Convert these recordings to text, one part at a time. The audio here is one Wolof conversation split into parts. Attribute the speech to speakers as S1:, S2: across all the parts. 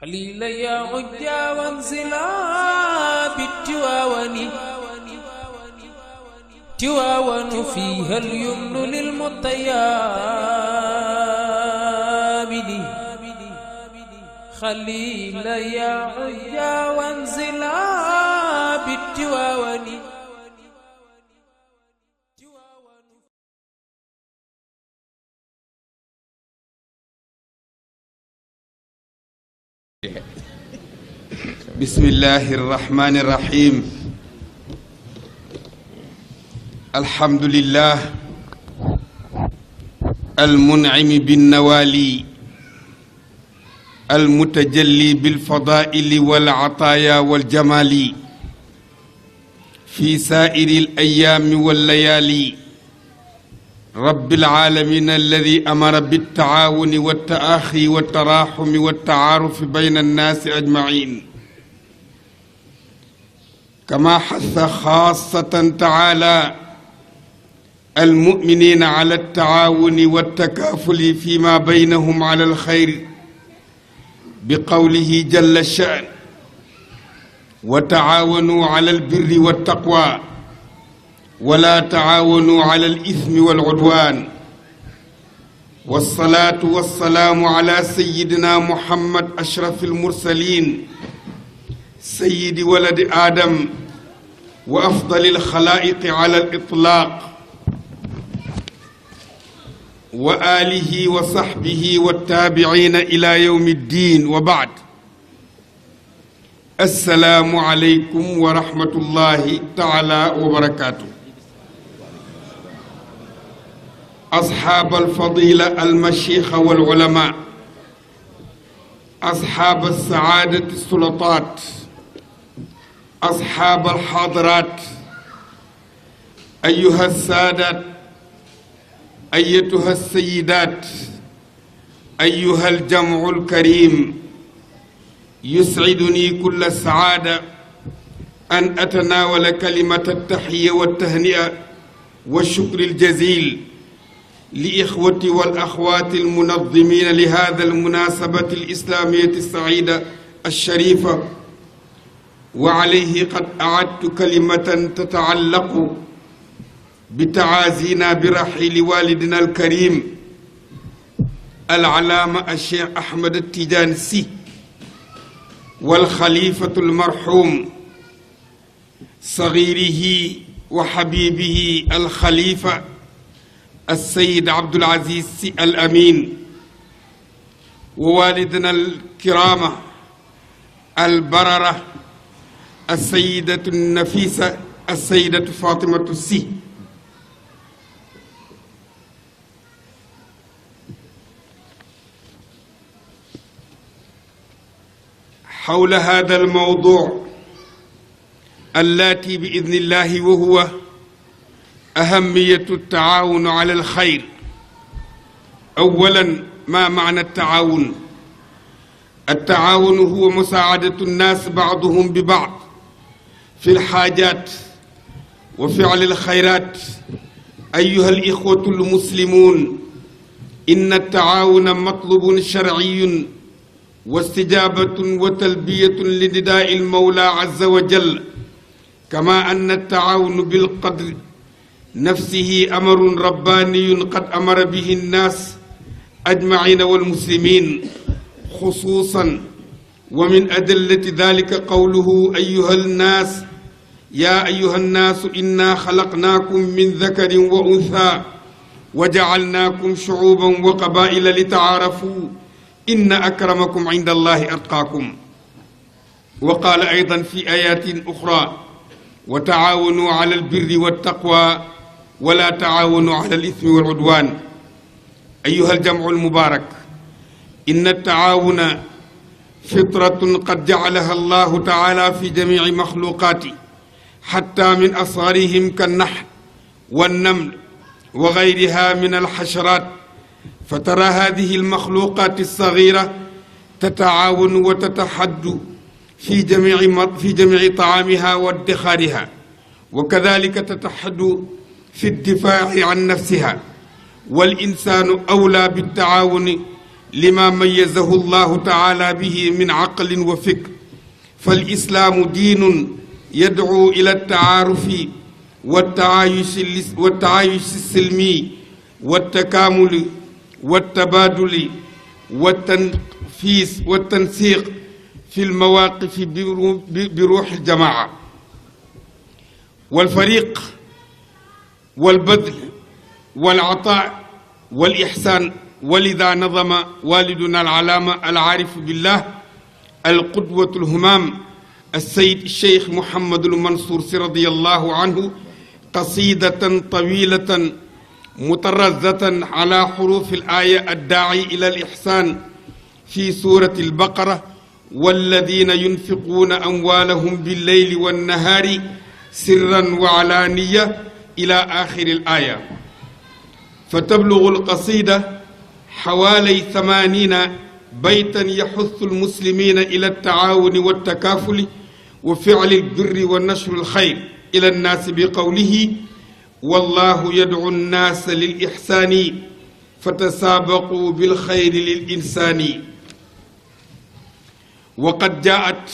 S1: خليل يا عجا وانزلا بالتواون تواون فيها اليمن للمطيابد خليل يا عجا وانزلا بالتواون.
S2: بسم الله الرحمن الرحيم. الحمد لله المنعم بالنوالي المتجلي بالفضائل والعطايا والجمال في سائر الأيام والليالي رب العالمين الذي أمر بالتعاون والتآخي والتراحم والتعارف بين الناس أجمعين، كما حث خاصة تعالى المؤمنين على التعاون والتكافل فيما بينهم على الخير بقوله جل الشأن: وتعاونوا على البر والتقوى ولا تعاونوا على الإثم والعدوان. والصلاة والسلام على سيدنا محمد أشرف المرسلين سيد ولد آدم وأفضل الخلائق على الإطلاق، وآله وصحبه والتابعين إلى يوم الدين، وبعد. السلام عليكم ورحمة الله تعالى وبركاته. أصحاب الفضيلة المشيخ والعلماء، أصحاب السعادة السلطات، أصحاب الحاضرات، أيها السادات، أيتها السيدات، أيها الجمع الكريم، يسعدني كل السعادة أن أتناول كلمة التحية والتهنئة والشكر الجزيل لإخوتي والأخوات المنظمين لهذا المناسبة الإسلامية السعيدة الشريفة. وعليه قد أعدت كلمة تتعلق بتعازينا برحيل والدنا الكريم العلامة الشيخ أحمد التيجان سي، والخليفة المرحوم صغيره وحبيبه الخليفة السيد عبد العزيز سي الأمين، ووالدنا الكرامة البررة السيدة النفيسة السيدة فاطمة السي. حول هذا الموضوع اللاتي بإذن الله، وهو أهمية التعاون على الخير. أولا، ما معنى التعاون؟ التعاون هو مساعدة الناس بعضهم ببعض في الحاجات وفعل الخيرات. أيها الإخوة المسلمون، إن التعاون مطلوب شرعي واستجابة وتلبية لنداء المولى عز وجل، كما أن التعاون بالقدر نفسه أمر رباني قد أمر به الناس أجمعين والمسلمين خصوصا. ومن أدلة ذلك قوله: أيها الناس، يا أيها الناس إنا خلقناكم من ذكر وأنثى وجعلناكم شعوبا وقبائل لتعارفوا إن أكرمكم عند الله أتقاكم. وقال أيضا في آيات أخرى: وتعاونوا على البر والتقوى ولا تعاونوا على الإثم والعدوان. أيها الجمع المبارك، إن التعاون فطرة قد جعلها الله تعالى في جميع مخلوقاته، حتى من أصغرهم كالنحل والنمل وغيرها من الحشرات. فترى هذه المخلوقات الصغيرة تتعاون وتتحد في جميع طعامها وادخارها، وكذلك تتحد في الدفاع عن نفسها. والإنسان أولى بالتعاون لما ميزه الله تعالى به من عقل وفكر. فالإسلام دين يدعو إلى التعارف والتعايش السلمي والتكامل والتبادل والتنفيس والتنسيق في المواقف بروح الجماعة والفريق والبذل والعطاء والإحسان. ولذا نظم والدنا العلامة العارف بالله القدوة الهمام السيد الشيخ محمد المنصور رضي الله عنه قصيدة طويلة مطرزة على حروف الآية الداعي إلى الإحسان في سورة البقرة: والذين ينفقون أموالهم بالليل والنهار سرا وعلانية إلى آخر الآية. فتبلغ القصيدة حوالي 80 بيتا يحث المسلمين إلى التعاون والتكافل وفعل البر ونشر الخير إلى الناس بقوله: والله يدعو الناس للإحسان فتسابقوا بالخير للإنسان. وقد جاءت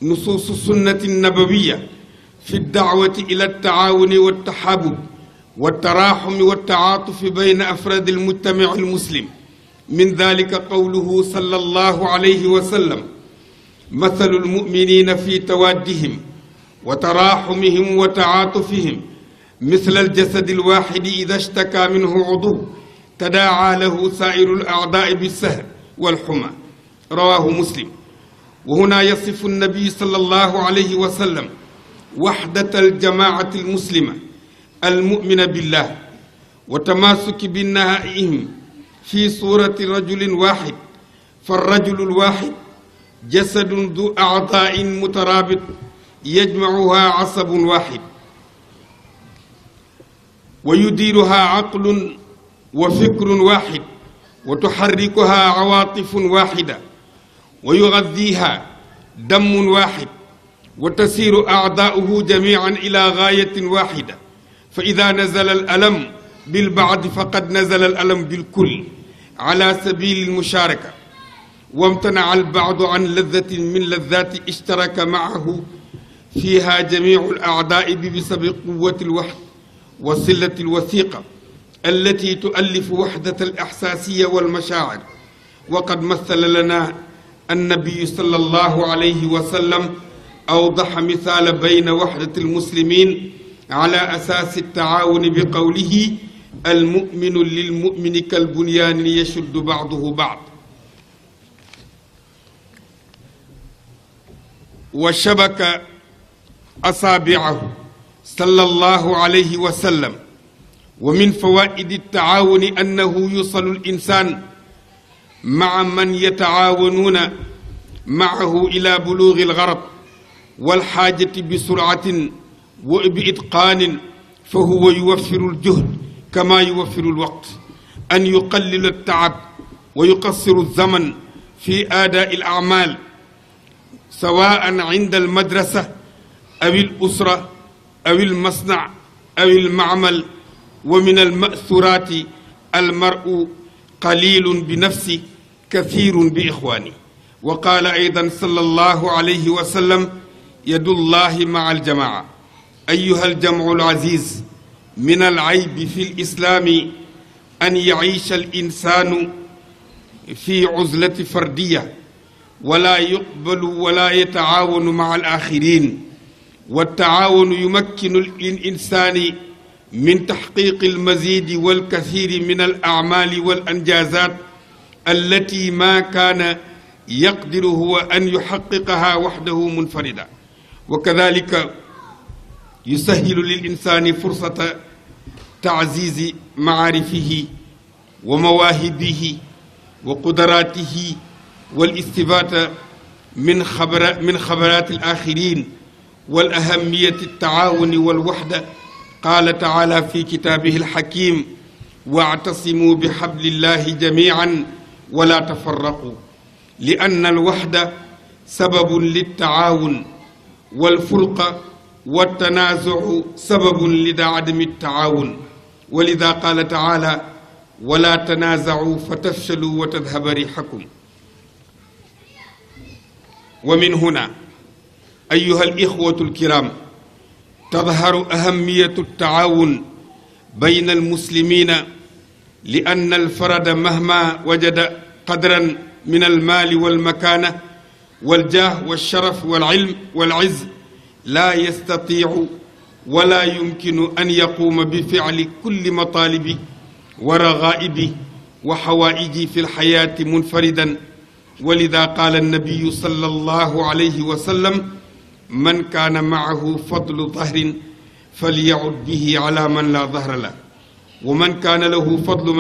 S2: نصوص السنة النبوية في الدعوة إلى التعاون والتحابب والتراحم والتعاطف بين أفراد المجتمع المسلم. من ذلك قوله صلى الله عليه وسلم: مثل المؤمنين في توادهم وتراحمهم وتعاطفهم مثل الجسد الواحد إذا اشتكى منه عضو تداعى له سائر الأعضاء بالسهر والحمى. رواه مسلم. وهنا يصف النبي صلى الله عليه وسلم وحدة الجماعة المسلمة المؤمنة بالله وتماسك بنهائهم في صورة رجل واحد. فالرجل الواحد جسد ذو أعضاء مترابط يجمعها عصب واحد ويديرها عقل وفكر واحد وتحركها عواطف واحدة ويغذيها دم واحد وتسير أعضاؤه جميعا إلى غاية واحدة. فإذا نزل الألم بالبعض فقد نزل الألم بالكل على سبيل المشاركة. وامتنع البعض عن لذة من لذات اشترك معه فيها جميع الأعضاء بسبب قوة الوحد وصلة الوثيقة التي تؤلف وحدة الإحساسية والمشاعر. وقد مثل لنا النبي صلى الله عليه وسلم أوضح مثال بين وحدة المسلمين على أساس التعاون بقوله: المؤمن للمؤمن كالبنيان يشد بعضه بعض. وشبك أصابعه صلى الله عليه وسلم. ومن فوائد التعاون أنه يوصل الإنسان مع من يتعاونون معه إلى بلوغ الغرض والحاجة بسرعة وبإتقان، فهو يوفر الجهد كما يوفر الوقت، أن يقلل التعب ويقصر الزمن في أداء الأعمال سواء عند المدرسة أو الأسرة أو المصنع أو المعمل. ومن المأثورات: المرء قليل بنفسه كثير بإخوانه. وقال أيضا صلى الله عليه وسلم: يد الله مع الجماعة. أيها الجمع العزيز، من العيب في الإسلام أن يعيش الإنسان في عزلة فردية ولا يقبل ولا يتعاون مع الآخرين. والتعاون يمكن الإنسان من تحقيق المزيد والكثير من الأعمال والأنجازات التي ما كان يقدر هو أن يحققها وحده منفردا. وكذلك يسهل للإنسان فرصة تعزيز معارفه ومواهبه وقدراته والاستفادة من خبرات الآخرين. والأهمية التعاون والوحدة. قال تعالى في كتابه الحكيم: واعتصموا بحبل الله جميعا ولا تفرقوا. لأن الوحدة سبب للتعاون والفرقة والتنازع سبب لعدم التعاون. ولذا قال تعالى: wala tanaaza'u fa tafshalu wa tadhaba riixakum wa min huna أيها الإخوة الكرام تظهر أهمية التعاون بين المسلمين لأن الفرد مهما وجد قدرا من المال والمكانة والجاه والشرف والعلم والعز لا يستطيع ولا يمكن أن يقوم بفعل كل مطالب ورغائب وحوائج في الحياة منفردا ولذا قال النبي صلى الله عليه وسلم من كان معه فضل ظهر فليعد به على من لا ظهر له ومن كان له فضل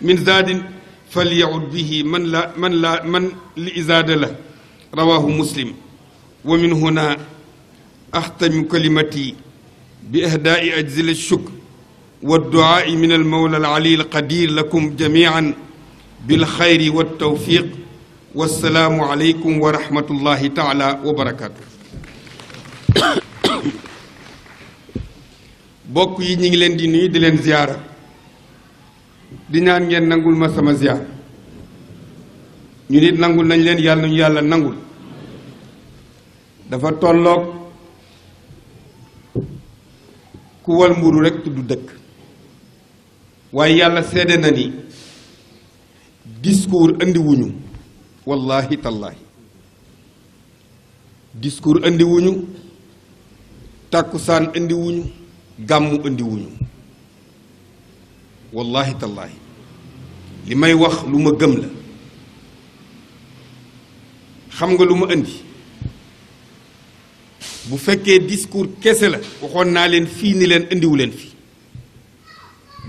S2: من زاد فليعد به من لإزاد له رواه مسلم. ومن هنا أختم كلمتي بإهداء أجزل الشكر والدعاء من المولى العلي القدير لكم جميعا بالخير والتوفيق والسلام عليكم ورحمة الله تعالى وبركاته. bokk yi ñi ngi leen di nuyu di leen ziyaara di ñaan ngeen nangul ma sama ziyaar ñu nit nangul nañ leen yàlla nañu yàlla nangul. dafa tolloog ku wal mburu rekk tudd dëkk waaye yàlla seede na ni discours andi wuñu wallahi tallahi discours andi wuñu tàkkusaan andi wuñu gàmmu andi wuñu wallahi tallahi li may wax lu ma gëm la. xam nga lu ma andi bu fekkee discours kese la waxoon naa leen fii ni leen indiwu leen fi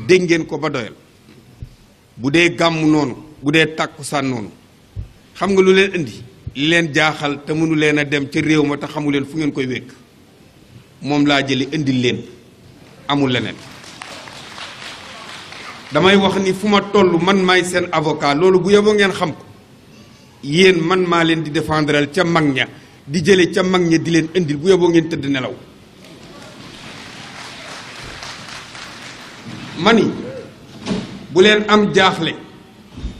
S2: dégg ngeen ko ba doyal. bu dee gàmmu noonu bu dee tàkkusaan noonu xam nga lu leen indi li leen jaaxal te mënu leen a dem ca réew ma te xamu leen fu ngeen koy wékk moom laa jëli indil leen amul leneen. damay wax ni fu ma toll man maay seen avocat loolu bu yeboo ngeen xam ko yéen man maa leen di défendral ca mag ña di jële ca mag ña di leen indil bu yeboo ngeen tëdd nelaw. mani bu leen am jaaxle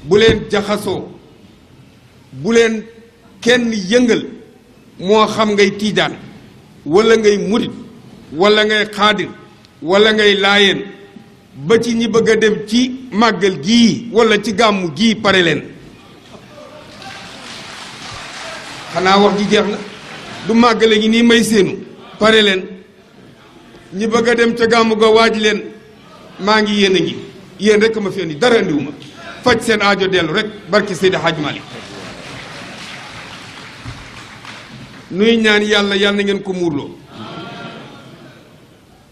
S2: bu leen jaxasoo bu leen kenn yëngal moo xam ngay tiijaan wala ngay murit wala ngay xaadir wala ngay laayeen ba ci ñi bëgg a dem ci màggal gii wala ci gàmmu gii pare leen. xanaa wax ji jeex na du màggale gi nii may séenu pare leen. ñi bëgg a dem ca gàmmu ga waaj leen maa ngi yéen a ngi yéen rek ma fi indi dara andiwuma faj seen aajo dellu rek barki Seydi Hadj Malick. nuy ñaan yàlla yàlla na ngeen ko muurloo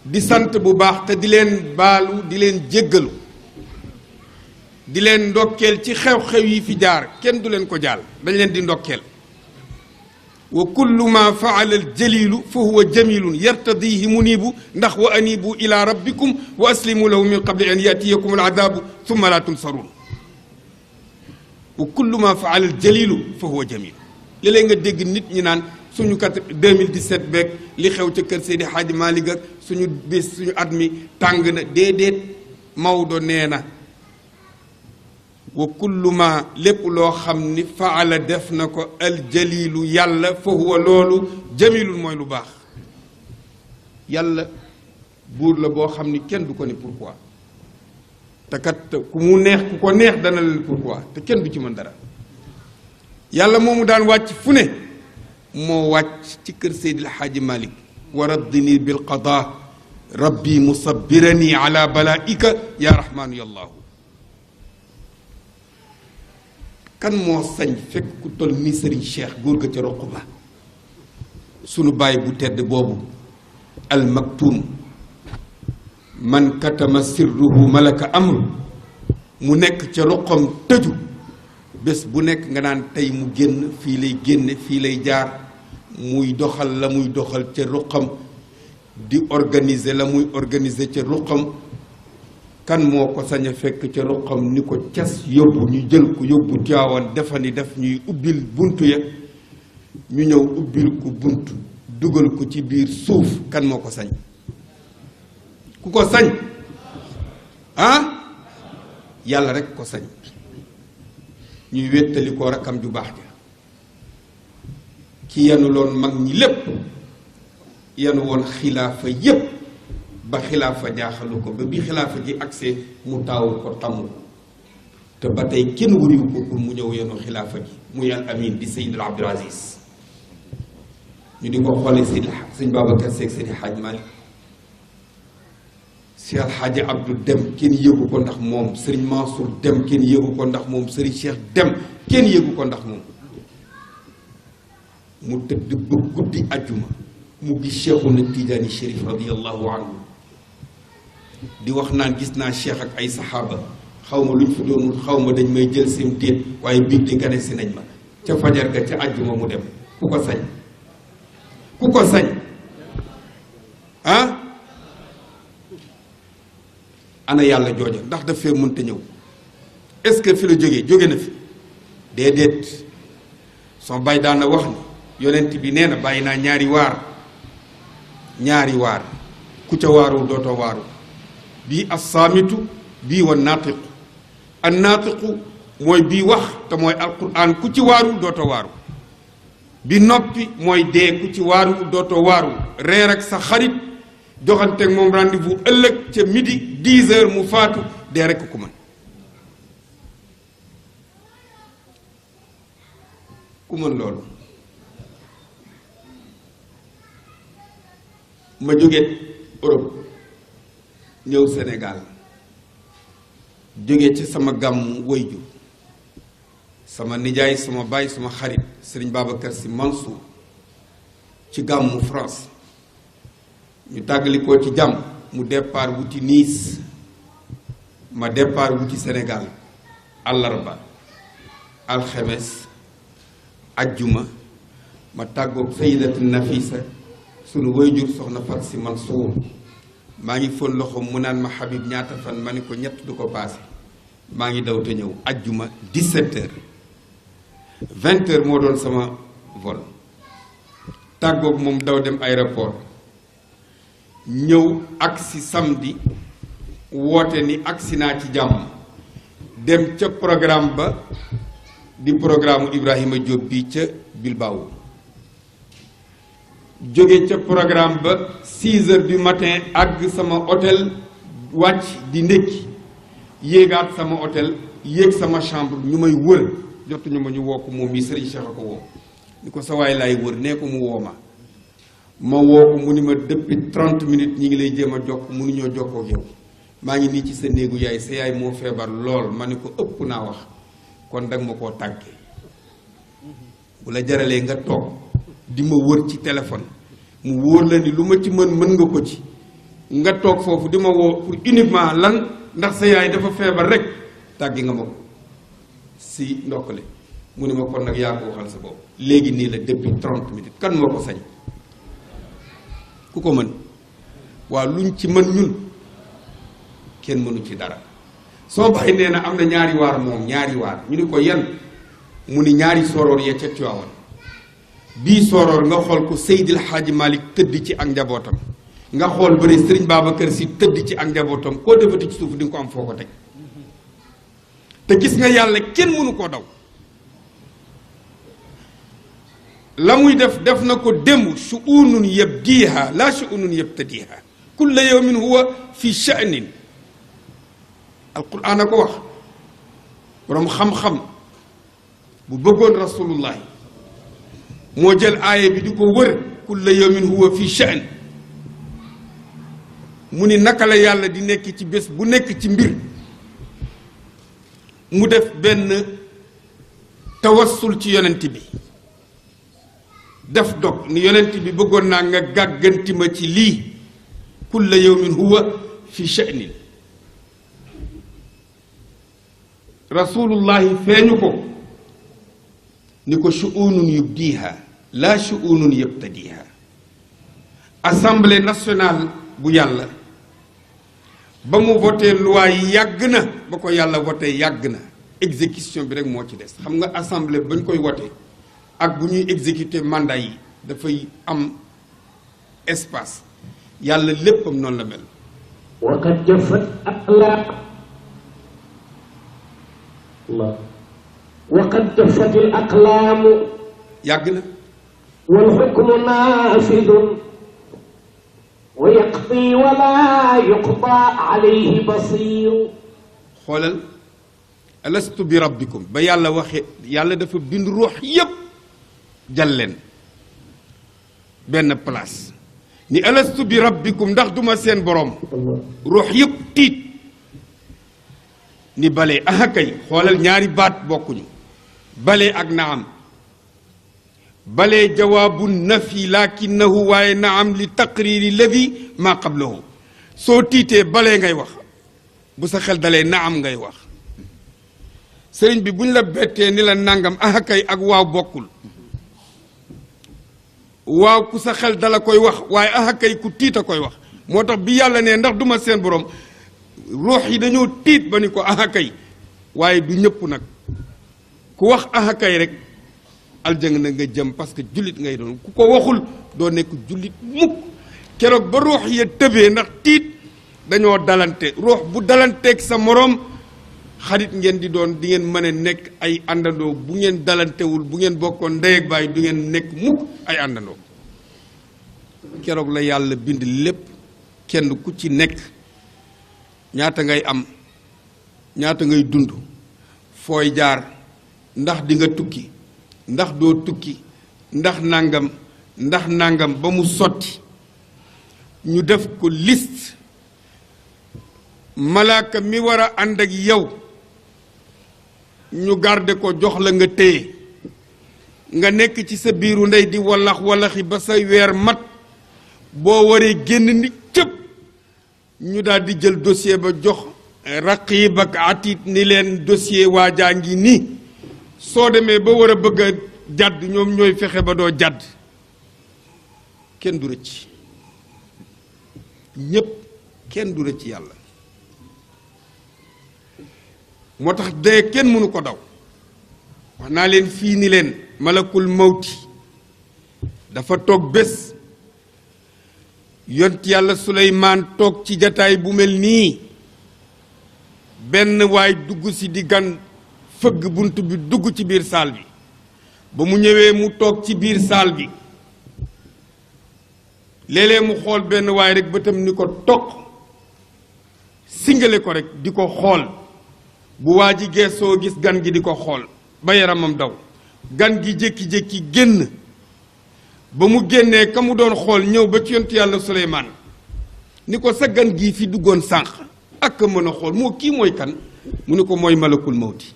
S2: di sant bu baax te di leen baalu di leen jéggalu di leen ndokkeel ci xew-xew yi fi jaar kenn du leen ko jaal dañ leen di ndokkeel. wa kullu ma faala al jalilu fa huwa jamilun yartadihi munibu ndax wa anibu ila rabbikum wa aslimu lahu min qabli an yatiyakum al adabu thumma la tunsarun. wa kullu ma faala al jalilu fa huwa jamil. léeg-léeg nga dégg nit ñi naan suñu 2017 beeg li xew ca kër Seydi Hadji Malick ak suñu bés suñu at mi tàng na déedéet Maodo nee na wa kullu ma lépp loo xam ni faala def na ko aljalilu yàlla fa huwa loolu jamilul mooy lu baax. yàlla buur la boo xam ni kenn du ko ni pourquoi te kat ku mu neex ku ko neex dana leen pourquoi te kenn du ci mën dara. yàlla moomu daan wàcc fu ne moo wàcc ci kër Seydil Hadji Malick wa raddini bil qada rabbi musabbirani ala balaika ya rahmanu yallahu. kan moo sañ fekk ku toll ni Serigne Cheikh góor ga ca roq ba sunu baay bu tedd boobu al maktum man katama sirruhu malaka amru mu nekk ca roqam tëju bés bu nekk nga naan tey mu génn fii lay génne fii lay jaar muy doxal la muy doxal ca roqam di organiser la muy organiser ca roqam. kan moo ko sañ a fekk ca roqam ni ko cas yóbbu ñu jël ko yóbbu Tiwaawan defani def ñuy ubbil buntu ya ñu ñëw ubbil ko bunt dugal ko ci biir suuf kan moo ko sañ ku ko sañ ah yàlla rek ko sañ ñuy wéttali ko rakkam ju baax ja ki yanu loon mag ñi lépp yanu woon xilaafa yépp ba xilaafa jaaxalu ko ba bi xilaafa ji agsee mu taawu ko tàmm te ba tey kenn wuriwu ko pour mu ñëw yenu xilaafa gi muy al amin di Seydil Abdul Aziz ñu di ko xoolee sëñ Babacar Seck Seydi Hadj Malick si alxaaji Abdou dem kenn yëgu ko ndax moom sëriñ Mansour dem kenn yëgu ko ndax moom sëriñ Cheikh dem kenn yëgu ko ndax moom mu tëdd ba guddi ajjuma mu gis Cheikhuna Tijaani Chérif radiyallahu anhu di wax naan gis naa Cheikh ak ay saxaaba xaw ma luñ fi doonul xaw ma dañ may jël seen déet waaye biig di gane si nañ ma ca fajar ga ca ajjuma mu dem ku ko sañ ku ko sañ ah ana yàlla jooja ndax daf fee mënta ñëw est-ce que fi la jóge na fi déedéet soo bay daan na wax ni yonent bi nee na bàyyi naa ñaari waar ku ca waaru dootoo waaru bii assaamitu bii wa naatiqu an naatiqu mooy bii wax te mooy alquran ku ci waaru dootoo waaru bi noppi mooy dee ku ci waaru dootoo waaru reer ak sa xarit joxanteeg moom rendez-vous ëllëg ca midi 10 heures mu faatu dee rekk ku mën ku mën loolu ma jóge Europe ñëw Sénégal jóge ci sama gàmmu wayjur sama nijaay sama baay sama xarit Serigne Babacar Sy Mansour ci gàmmu France ñu tàggalikoo ci jàmm mu départ wuti Nice ma départ wuti Sénégal àllarba alxemes ajjuma ma tàggoog Sayyidatu Nafisa sunu wayjur soxna Fat Sy Mansour maa ngi fon loxo mu naan ma Habib ñaata fan ma ni ko ñett du ko paase maa ngi daw te ñëw ajjuma 17 heures 20 heures moo doon sama vol tàggoog moom daw dem aéroport ñëw agsi samedi woote ni agsi naa ci jàmm dem ca programme ba di programme Ibrahima Diop bi ca Bilbao jóge ca programme ba 6 heures du matin àgg sama hôtel wàcc di ndékki yéegaat sama hôtel yéeg sama chambre ñu may wër jotuñu ma ñu woo ko moom mi Serigne Cheikh a ko woo ni ko sa waay laay wër nee ko mu woo ma woo ko mu ni ma depuis 30 minutes ñi ngi lay jéem a jokk mënuñoo jokkoo ak yow maa ngi nii ci sa néegu yaay sa yaay moo feebar lool ma ni ko ëpp naa wax kon danga ma koo tàggee bu la jaralee nga toog di ma wër ci téléphone mu wóor la ni lu ma ci mën nga ko ci nga toog foofu di ma woo pour uniquement lan ndax sa yaay dafa feebar rek tàggi nga ma ko si ndokkale mu ne ma kon nag yaa ko waxal sa bopp léegi nii la depuis 30 minutes kan moo ko sañ ku ko mën waaw luñ ci mën ñun kenn mënu ci dara soo bàyyi nee na am na ñaari waar moom ñaari waar ñu ni ko yan mu ni ñaari soroor ya ca Tiwaawan bii soroor nga xool ko Seydil Hadji Malick tëdd ci ak njabootam nga xool bëri Serigne Babacar Sy tëdd ci ak njabootam koo defati ci suuf di nga ko am foo ko teg te gis nga yàlla kenn mënu koo daw la muy def na ko démb shu'unun yabdiha la shu'unun yabtadiha kulla yawmin huwa fi sha'nin alquran a ko wax borom xam-xam bu bëggoon rasulullahi moo jël aaya bi di ko wër kulla yawmin huwa fi sha'n mu ni naka la yàlla di nekk ci bés bu nekk ci mbir mu def benn tawassul ci yonent bi def dog ni yonent bi bëggoon naa nga gàgganti ma ci lii kulla yawmin huwa fi sha'nin rasulullahi feeñu ko ni ko shu'unun yubdiha la shu'unun yabtadiha assemblée nationale bu yàlla ba mu voté loi yi yàgg na ba ko yàlla voté yàgg na exécution bi rek moo ci des xam nga assemblée ba ñu koy voté ak bu ñuy exécuter mandat yi dafay am espace yàlla léppam noonu la mel
S3: waqad jafat aqlaaq وقد جفت الأقلام
S2: yàgg na
S3: والحكم نافذ ويقضي ولا يقضى عليه بصير.
S2: xoolal alastu bi rabbikum ba yàlla waxe yàlla dafa bind ruux yépp jal leen benn place ni alastu bi rabbikum ndax duma seen borom ruux yépp tiit ni bale aha kay xoolal ñaari baat bokkuñu bale ak naam bale jawaabu nafi lakinnahu waaye naam li taqriri ladi ma qablahu soo tiitee bale ngay wax bu sa xel dalee naam ngay wax sëriñ bi buñ la bettee ni la nangam aha kay ak waaw bokkul waaw ku sa xel dala koy wax waaye aha kay ku tiit a koy wax moo tax bi yàlla ne ndax duma seen borom ruux yi dañoo tiit ba ni ko aha kay waaye du ñëpp nag ku wax aha kay rek aljang na nga jëm parce que jullit ngay doon ku ko waxul doo nekk jullit mukk keroog ba ruux ya tëbee ndax tiit dañoo dalante ruux bu dalanteeg sa moroom xarit ngeen di doon di ngeen mën a nekk ay àndandoo bu ngeen dalantewul bu ngeen bokkoon ndey ak baay du ngeen nekk mukk ay àndandoo keroog la yàlla bind lépp kenn ku ci nekk ñaata ngay am ñaata ngay dund fooy jaar ndax di nga tukki ndax doo tukki ndax nangam ba mu sotti ñu def ko liste malaaka mi war a ànd ak yow ñu garde ko jox la nga téye nga nekk ci sa biiru ndey di wallaxi ba sa weer mat boo waree génn ni cëpp ñu daal di jël dossier ba jox raqib ak atit ni leen dossier waajaa ngi nii soo demee ba war a bëgg a jàdd ñoom ñooy fexe ba doo jàdd kenn du rëcc ñépp kenn du rëcc yàlla moo tax dee kenn mënu ko daw wax naa leen fii ni leen malakul mawti dafa toog bés yont yàlla Suleymaan toog ci jataay bu mel nii benn waay dugg si di gan fëgg bunt bi dugg ci biir saal bi ba mu ñëwee mu toog ci biir saal bi léeg-léeg mu xool benn waay rek bëtam ni ko toq singale ko rek di ko xool bu waa ji geesoo gis gan gi di ko xool ba yaramam daw gan gi jékki-jékki génn ba mu génnee ka mu doon xool ñëw ba ci yontu yàlla Suleymaan ni ko sa gan gii fi duggoon sànq ak mën a xool moo kii mooy kan mu ni ko mooy malakul mawti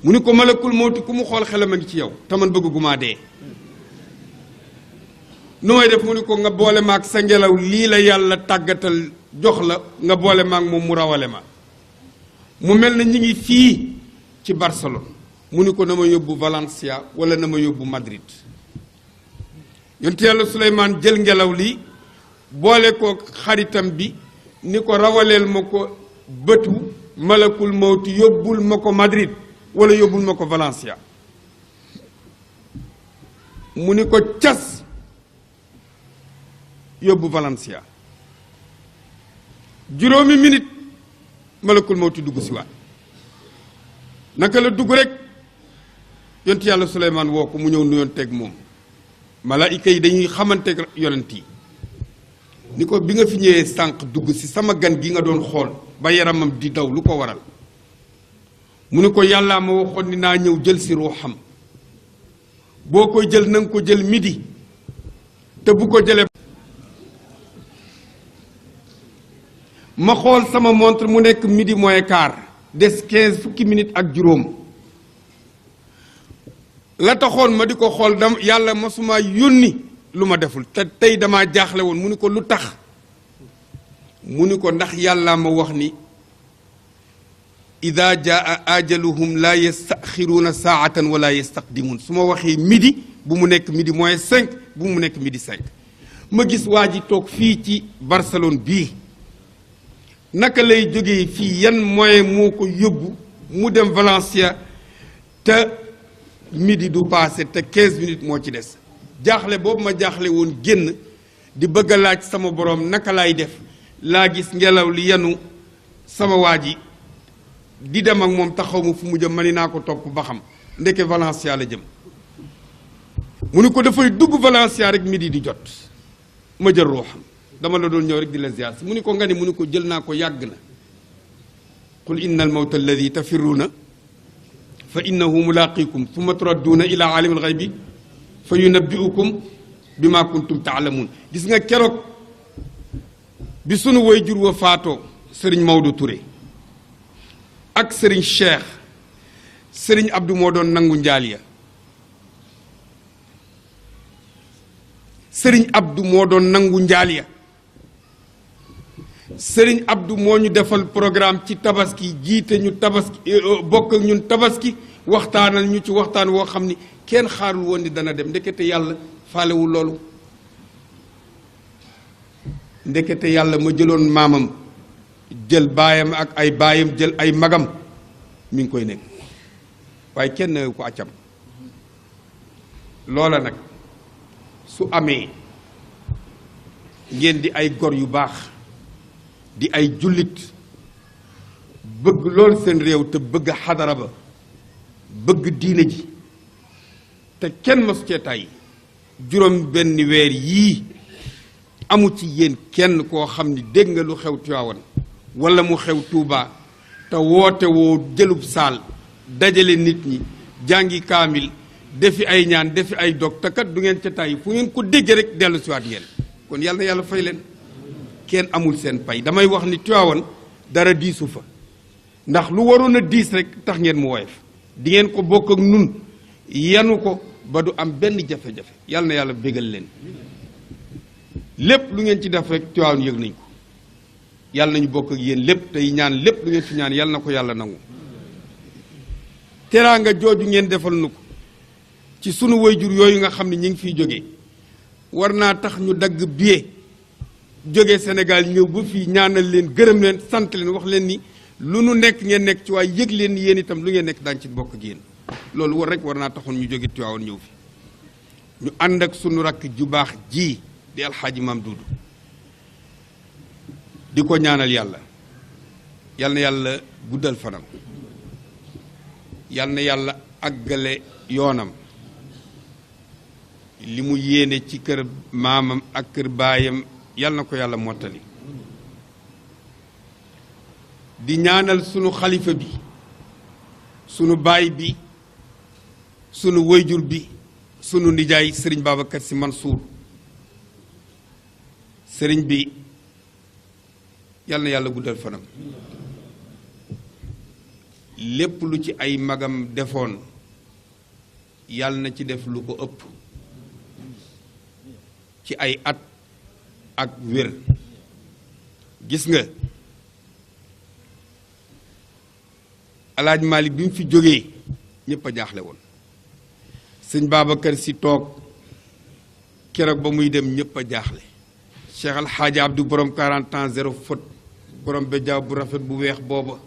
S2: mu ni ko malakul mawti ku mu xool xelam a ngi ci yow te man bëgg gu maa dee nu may def mu ni ko nga boole maag sa ngelaw lii la yàlla tàggatal jox la nga boole maag moom mu rawale ma mu mel na ñi ngi fii ci Barcelone mu ni ko na ma yóbbu Valencia wala na ma yóbbu Madrid yonte yàlla Suleymaan jël ngelaw li boole ko xaritam bi ni ko rawaleel ma ko bëtu malakul mawti yóbbul ma ko Madrid wala yóbbul ma ko Valencia mu ni ko cas yóbbu Valencia juróomi minute malakul mawti dugg si waat naka la dugg rek yonent yàlla Suleymaan woo ko mu ñëw nuyoon teg moom malaayika yi dañuy xamante yonent yi ni ko bi nga fi ñëwee sànq dugg si sama gan gi nga doon xool ba yaramam di daw lu ko waral mu ni ko yàllaa ma waxoon ni naa ñëw jël si ruuxam boo koy jël na nga ko jël midi te bu ko jëlee ma xool sama montre mu nekk midi moins quart des 15 fukki minutes ak juróom la taxoon ma di ko xool dam yàlla masuma yónni lu ma deful te tey damaa jaaxle woon mu ni ko lu tax mu ni ko ndax yàlla ma wax ni ida jaa ajaluhum la yastaxiruuna saatan wala yastaqdimuun su ma waxee midi bu mu nekk midi moins 5 bu mu nekk midi 5 ma gis waa ji toog fii ci Barcelone bii naka lay jógee fii yan moyen moo ko yóbbu mu dem Valencia te midi du passé te 15 minutes moo ci des jaaxle boobu ma jaaxle woon génn di bëgg a laaj sama borom naka laay def laa gis ngelaw li yanu sama waa ji di dem ak moom taxaw ma fu mu jëm ma ni naa ko topp ba xam ndeke Valencia la jëm mu ni ko dafay dugg Valencia rek midi di jot ma jël ruuxam dama la doon ñëw rek di la ziar si mu ni ko nga ni mu ni ko jël naa ko yàgg na qul inna al mawta alladi tafirruuna fa innahu mulaqikum thumma turadduuna ila aalimi alxaybi fa yunabbiukum bima kuntum taalamuun gis nga keroog bi sunu waajur wa faatoo sëriñ Maodo Touré ak sëriñ Cheikh sëriñ Abdou moo doon nangu njaal ya sëriñ Abdou moo doon nangu njaal ya sëriñ Abdou moo ñu defal programme ci tabaski jiite ñu tabaski bokk ak ñun tabaski waxtaanal ñu ci waxtaan woo xam ni kenn xaarul woon ni dana dem ndekete yàlla faalewul loolu ndekete yàlla ma jëloon maamam jël baayam ak ay baayam jël ay magam mi ngi koy nekk waaye kenn newu ko accam loola nag su amee ngeen di ay gor yu baax di ay jullit bëgg lool seen réew te bëgg xadara ba bëgg diine ji te kenn masu cee tàyyi juróom benn weer yii amu ci yéen kenn koo xam ni dégg nga lu xew Tiwaawan wala mu xew Tuubaa te woote woo jëlub saal dajale nit ñi jàngi kaamil defi ay ñaan defi ay dog te kat du ngeen ca tàyyi fu ngeen ko déggee rek dellu siwaat ngeen kon yàlla na yàlla fay leen kenn amul seen pay damay wax ni Tiwaawan dara diisu fa ndax lu waroon a diis rek tax ngeen mu woyof di ngeen ko bokk ak nun yanu ko ba du am benn jafe-jafe yàlla na yàlla bégal leen lépp lu ngeen ci def rek Tiwaawan yëg nañ ko yàlla nañu bokk ak yéen lépp tey ñaan lépp lu ngeen fi ñaan yàlla na ko yàlla nangu teraanga jooju ngeen defal nu ko ci sunu wayjur yooyu nga xam ne ñi ngi fiy jógee war naa tax ñu dagg billet jóge Sénégal ñëw ba fii ñaanal leen gërëm leen sant leen wax leen ni lu nu nekk ngeen nekk ci waaye yëg leen ni yéen itam lu ngeen nekk daañu ci bokk ak yéen loolu war naa taxoon ñu jóge Tiwaawan ñëw fi ñu ànd ak sunu rakk ju baax ji di alxaaji maam Duudu di ko ñaanal yàlla yal na yàlla guddal fanam yal na yàlla àggale yoonam li mu yéene ci kër maamam ak kër baayam yal na ko yàlla mottali di ñaanal sunu xalifa bi sunu baay bi sunu wayjur bi sunu nijaay sëriñ Babacar Sy Mansour sëriñ bi yal na yàlla guddal fanam lépp lu ci ay magam defoon yal na ci def lu ko ëpp ci ay at ak wér gis nga alaaj Malick bi mu fi jógee ñépp a jaaxle woon sëñ Babacar Sy toog keroog ba muy dem ñépp a jaaxle Cheikh Al Hadji Abdou borom 40 ans zéro faute borom béjaaw bu rafet bu weex booba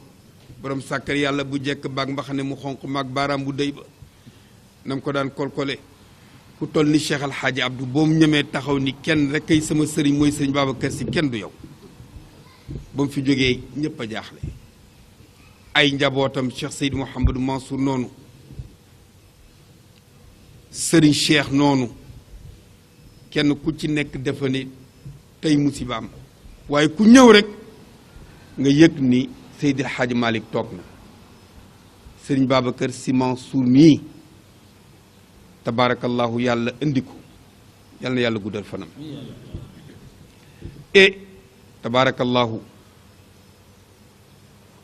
S2: borom sàkkar yàlla bu jekk baag mbaxane mu xonq maag baaraam bu déy ba nam ko daan kolkole ku toll ni Cheikh Al Hadji Abdou boo mu ñemee taxaw ni kenn rek kay sama sëriñ mooy sëriñ Babacar Sy kenn du yow ba mu fi jógee ñépp a jaaxle ay njabootam Cheikh Seydou Mouhamadou Mansour noonu sëriñ Cheikh noonu kenn ku ci nekk defa ne tey musibaam waaye ku ñëw rek nga yëg ni Seydi El Hadji Malick toog na sëriñ Babacar Sy Mansour mii tabaarakallahu yàlla indi ko yàlla na yàlla guddal fanam e tabaarakallahu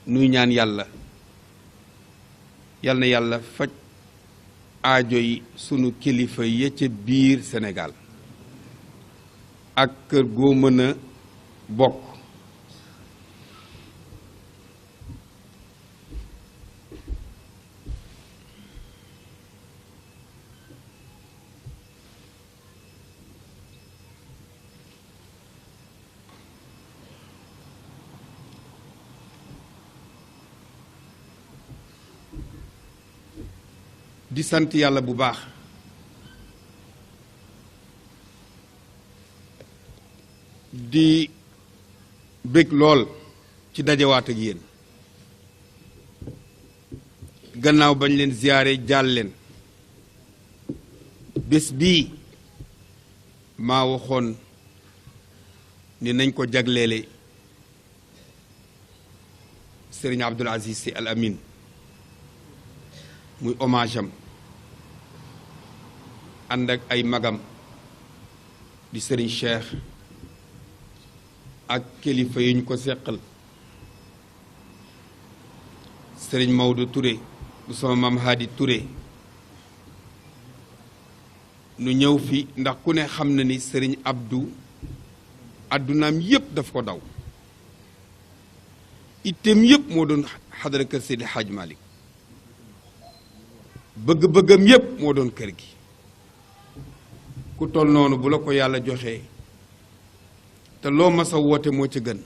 S2: nuy ñaan yàlla yàlla na yàlla faj aajo yi sunu kilifa ya ca biir Sénégal ak kër goo mën a bokk di sant yàlla bu baax di bég lool ci dajawaat ak yéen gannaaw bañ leen ziyaare jaal leen bés bii maa waxoon ni nañ ko jagleele Serigne Abdoul Aziz Sy Al Amine muy hommage am ànd ak ay magam di Serigne Cheikh ak kilifa yi ñu ko seqal Serigne Maodo Touré bu sama maam Hadi Touré nu ñëw fi ndax ku ne xam na ni Serigne Abdou addunaam yépp daf ko daw itteem yépp moo doon xadara kër Seydi Hadj Malick bëgg-bëggam yépp moo doon kër gi ku toll noonu bu la ko yàlla joxee te loo mas a woote moo ca gën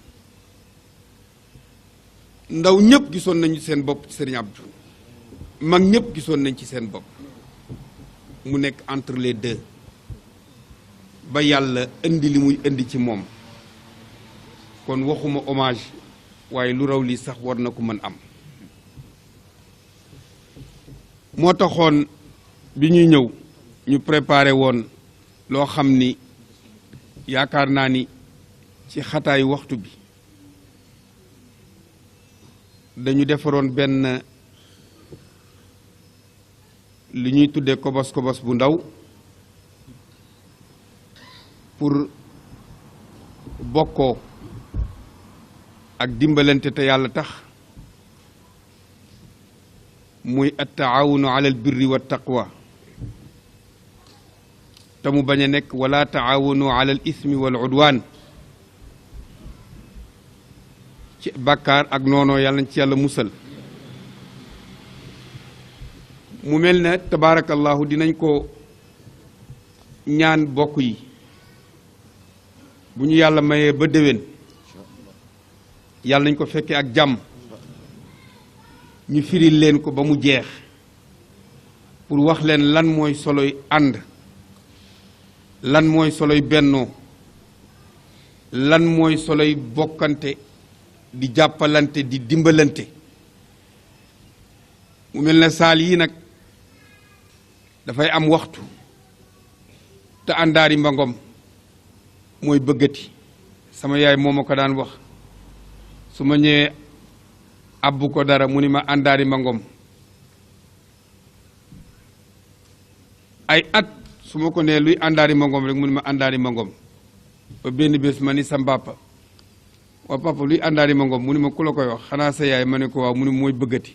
S2: ndaw ñépp gisoon nañu seen bopp ci Serigne Abdou mag ñépp gisoon nañ ci seen bopp mu nekk entre les deux ba yàlla indi li muy indi ci moom kon waxuma hommage waaye lu raw lii sax war na ko mën am moo taxoon bi ñuy ñëw ñu préparé woon loo xam ni yaakaar naa ni ci xataayu waxtu bi dañu defaroon benn li ñuy tuddee kobos bu ndaw pour bokkoo ak dimbalante te yàlla tax muy at-taawunu ala al-birri wa taqwa te mu bañ a nekk wala taawunu ala al-ismi wal udwan ci bàkkaar ak noonoo yàlla nañ ci yàlla musal mu mel ne tabaarakallahu dinañ ko ñaan bokk yi bu ñu yàlla mayee ba déwén yàlla nañ ko fekkee ak jàmm ñu firil leen ko ba mu jeex pour wax leen lan mooy soloy ànd lan mooy soloy bennoo lan mooy soloy bokkante di jàppalante di dimbalante mu mel ne saal yi nag dafay am waxtu te àndaari mbangom mooy bëggati sama yaay moo ma ko daan wax su ma ñëwee abbu ko dara mu ni ma àndaari mbangom ay at su ma ko nee luy àndaari mbangom rek mu ni ma àndaari mbangom ba benn bés ma ni sa papa waa papa luy àndaari mbangom mu ni ma ku la koy wax xanaa sa yaay ma ne ko waaw mu ni mooy bëggati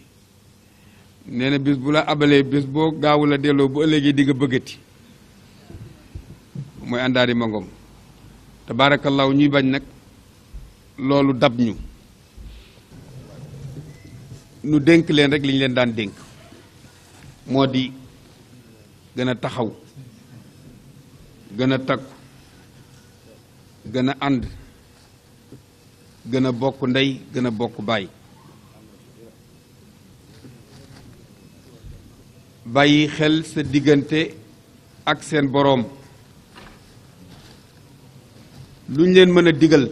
S2: nee na bés bu la abalee bés boo gaawu la delloo bu ëllëgee di nga bëggati mooy àndaari mbangom tabaarakallaahu ñuy bañ nag loolu dab ñu nu dénk leen rek li ñu leen daan dénk moo di gën a taxaw gën a takku gën a ànd gën a bokk ndey gën a bokk baay bàyyi xel sa diggante ak seen boroom lu ñu leen mën a digal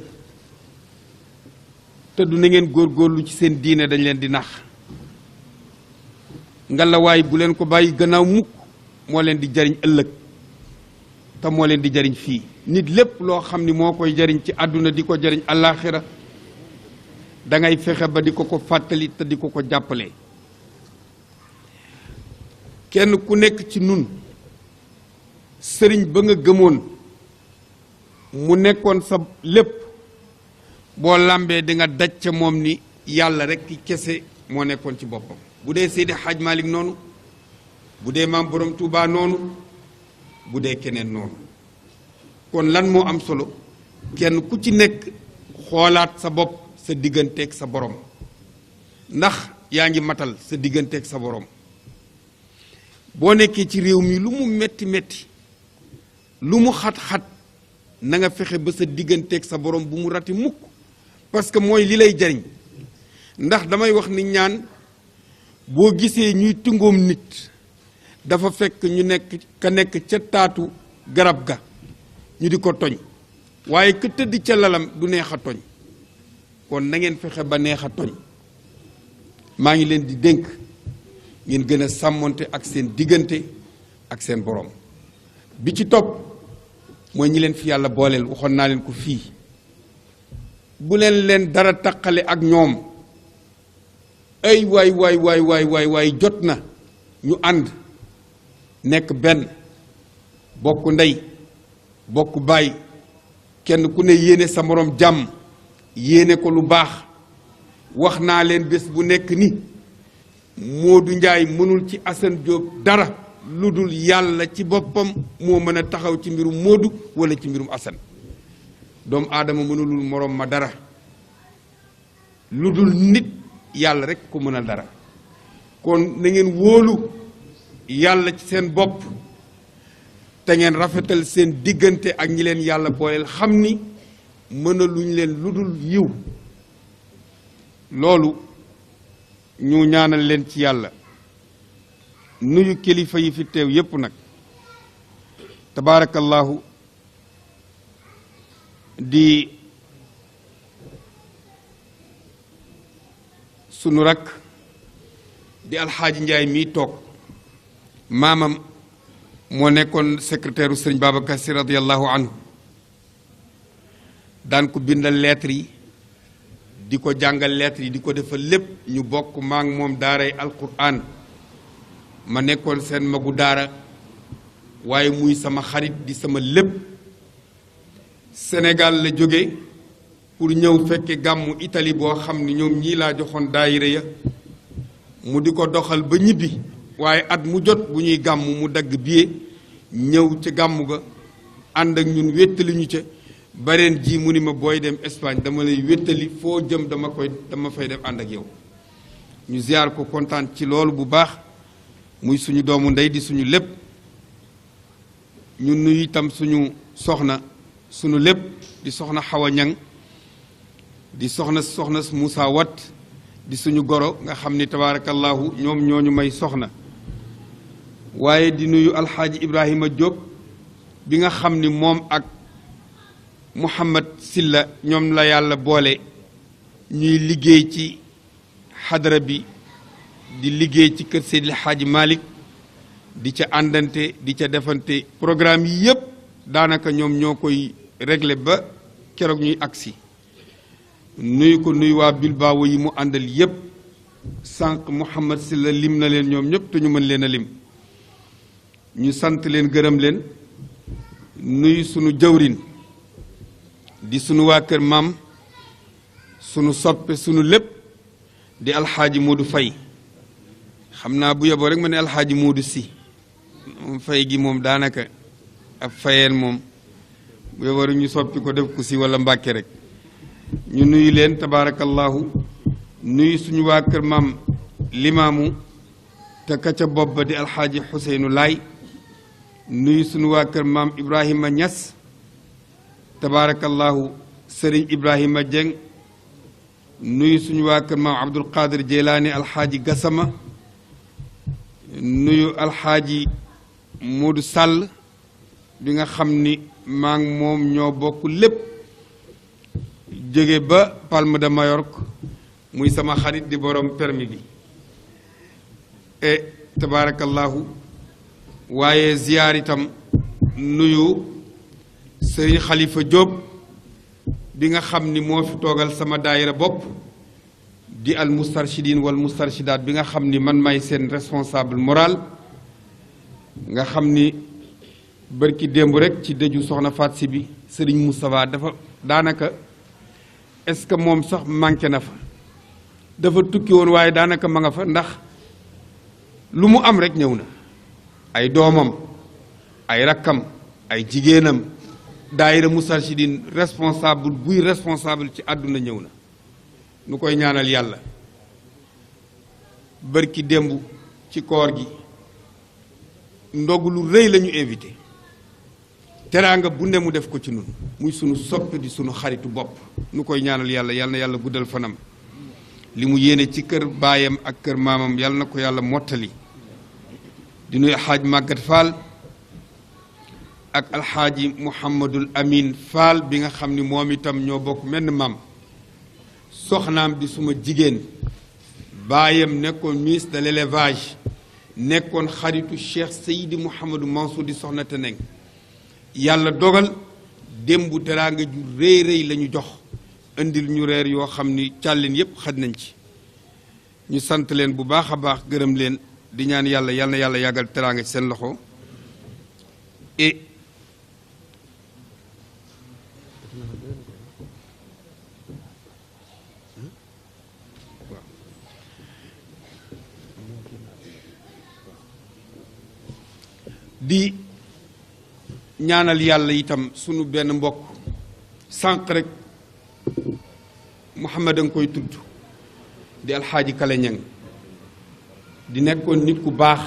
S2: te du na ngeen góorgóorlu ci seen diine dañ leen di nax ngalawaay bu leen ko bàyyi gannaaw mukk moo leen di jariñ ëllëg te moo leen di jariñ fii nit lépp loo xam ni moo koy jariñ ci àdduna di ko jariñ àllaaxira da ngay fexe ba di ko ko fàttali te di ko ko jàppale kenn ku nekk ci nun sëriñ ba nga gëmoon mu nekkoon sa lépp boo làmbee di nga daj ca moom ni yàlla rekk kese moo nekkoon ci boppam bu dee Seydi Hadj Malick noonu bu dee maam borom Touba noonu bu dee keneen noonu kon lan moo am solo kenn ku ci nekk xoolaat sa bopp sa digganteeg sa borom ndax yaa ngi matal sa digganteeg sa borom boo nekkee ci réew mi lu mu metti metti lu mu xat-xat na nga fexe ba sa digganteeg sa borom bu mu rati mukk parce que mooy li lay jariñ ndax damay wax ni ñaan boo gisee ñuy tungoom nit dafa fekk ñu nekk ka nekk ca taatu garab ga ñu di ko toñ waaye ka tëdd ca lalam du neex a toñ kon na ngeen fexe ba neex a toñ maa ngi leen di dénk ngeen gën a sàmmonte ak seen diggante ak seen borom. bi ci topp mooy ñi leen fi yàlla booleel waxoon naa leen ko fii bu leen dara taqale ak ñoom ay waay jot na ñu ànd nekk benn bokk ndey bokk baay kenn ku ne yéene sa morom jàmm yéene ko lu baax. wax naa leen bés bu nekk ni Modou Ndiaye mënul ci Assane Diop dara lu dul yàlla ci boppam moo mën a taxaw ci mbirum Modou wala ci mbirum Assane doomu aadama mënulul morom ma dara lu dul nit yàlla rek ko mënal dara kon na ngeen wóolu yàlla ci seen bopp te ngeen rafetal seen diggante ak ñi leen yàlla booleel xam ni mënaluñ leen lu dul yiw loolu ñu ñaanal leen ci yàlla nuyu kilifa yi fi teew yépp nag tabaarakallahu di sunu rakk di alxaaji Njaay mii toog maamam moo nekkoon secrétaire u sëriñ Babacar Si radiyallahu anhu daan ko bindal lettre yi di ko jàngal lettre yi di ko defal lépp ñu bokk maa ngi moom daaray alquran ma nekkoon seen magu daara waaye muy sama xarit di sama lépp Sénégal la jóge pour ñëw fekke gàmmu Italie boo xam ni ñoom ñii laa joxoon daayira ya mu di ko doxal ba ñibbi waaye at mu jot bu ñuy gàmmu mu dagg billet ñëw ca gàmmu ga ànd ak ñun wéttali ñu ca bareen ji mu ni ma booy dem Espagne dama lay wéttali foo jëm dama fay dem ànd ak yow ñu ziar ko kontaan ci loolu bu baax muy suñu doomu ndey di suñu lépp ñu nuyu itam suñu soxna suñu lépp di soxna Xawa Ñang di soxna Moussa Wat di suñu goro nga xam ni tabaarakallahu ñoom ñooñu may soxna waaye di nuyu alxaaji Ibrahima Diop bi nga xam ni moom ak Mouhamad Silla ñoom la yàlla boole ñuy liggéey ci xadara bi di liggéey ci kër Seydil Xaaji Malick di ca àndante di ca defante programme yi yépp daanaka ñoom ñoo koy régler ba keroog ñuy agsi nuyu ko nuyu waa Bilbao yi mu àndal yépp sànq Mouhamad Silla lim na leen ñoom ñëpp te ñu mën leen a lim ñu sant leen gërëm leen nuyu sunu jawrin di sunu waa kër maam sunu soppe sunu lépp di alxaaji Moodu Fay xam naa bu yeboo rek ma ne alxaaji Moodu Si moom fay gi moom daanaka ab fayeen moom bu yeboo rek ñu soppi ko def ko si wala mbàkke rek ñu nuyu leen tabaarakallahu nuyu suñu waa kër maam limaamu te ka ca bopp ba di alxaaji Xuseynu Laay nuyu suñu waa kër maam Ibrahima Ñas tabaarakallahu sëriñ Ibrahima Jeng nuyu suñu waa kër maam Abdul Qadir Jeylaani alxaaji Gassama nuyu alxaaji Moodu Sàll bi nga xam ni maa ngi moom ñoo bokk lépp jóge ba Palme de Mallorca muy sama xarit di borom permis bi e tabaarakallahu waaye ziyaar itam nuyu sëriñ Xalifa Jóob bi nga xam ni moo fi toogal sama daayira bopp di al mustarshidin wal mustarshidaat bi nga xam ni man may seen responsable moral nga xam ni bërki démb rek ci dëju soxna Faat Si bi sëriñ Moustapha dafa daanaka est-ce que moom sax manqué na fa dafa tukki woon waaye daanaka ma nga fa ndax lu mu am rek ñëw na ay doomam ay rakkam ay jigéenam daayira mustarshidin responsable buy responsable ci àdduna ñëw na nu koy ñaanal yàlla bërki démb ci koor gi ndogu lu rëy la ñu invité teraanga bu ne mu def ko ci nun muy sunu soppe di sunu xaritu bopp nu koy ñaanal yàlla yal na yàlla guddal fanam li mu yéene ci kër baayam ak kër maamam yal na ko yàlla mottali di nuy alxaaj Màggat Fall ak alxaaji Mouhamadul Amin Fall bi nga xam ni moom itam ñoo bokk menn maam soxnaam di suma jigéen baayam nekkoon ministre de l'élevage nekkoon xaritu Cheikh Seydi Mouhamadou Mansour di soxna Teneng yàlla dogal démb teraanga ju rëy rëy la ñu jox indil ñu reer yoo xam ni càllin yépp xaj nañ ci ñu sant leen bu baax a baax gërëm leen di ñaan yàlla yal na yàlla yàggal teraanga ci seen loxo et di ñaanal yàlla itam sunu benn mbokk sànq rek Mouhamad a nga koy tudd di alxaaji Kale Ñang di nekkoon nit ku baax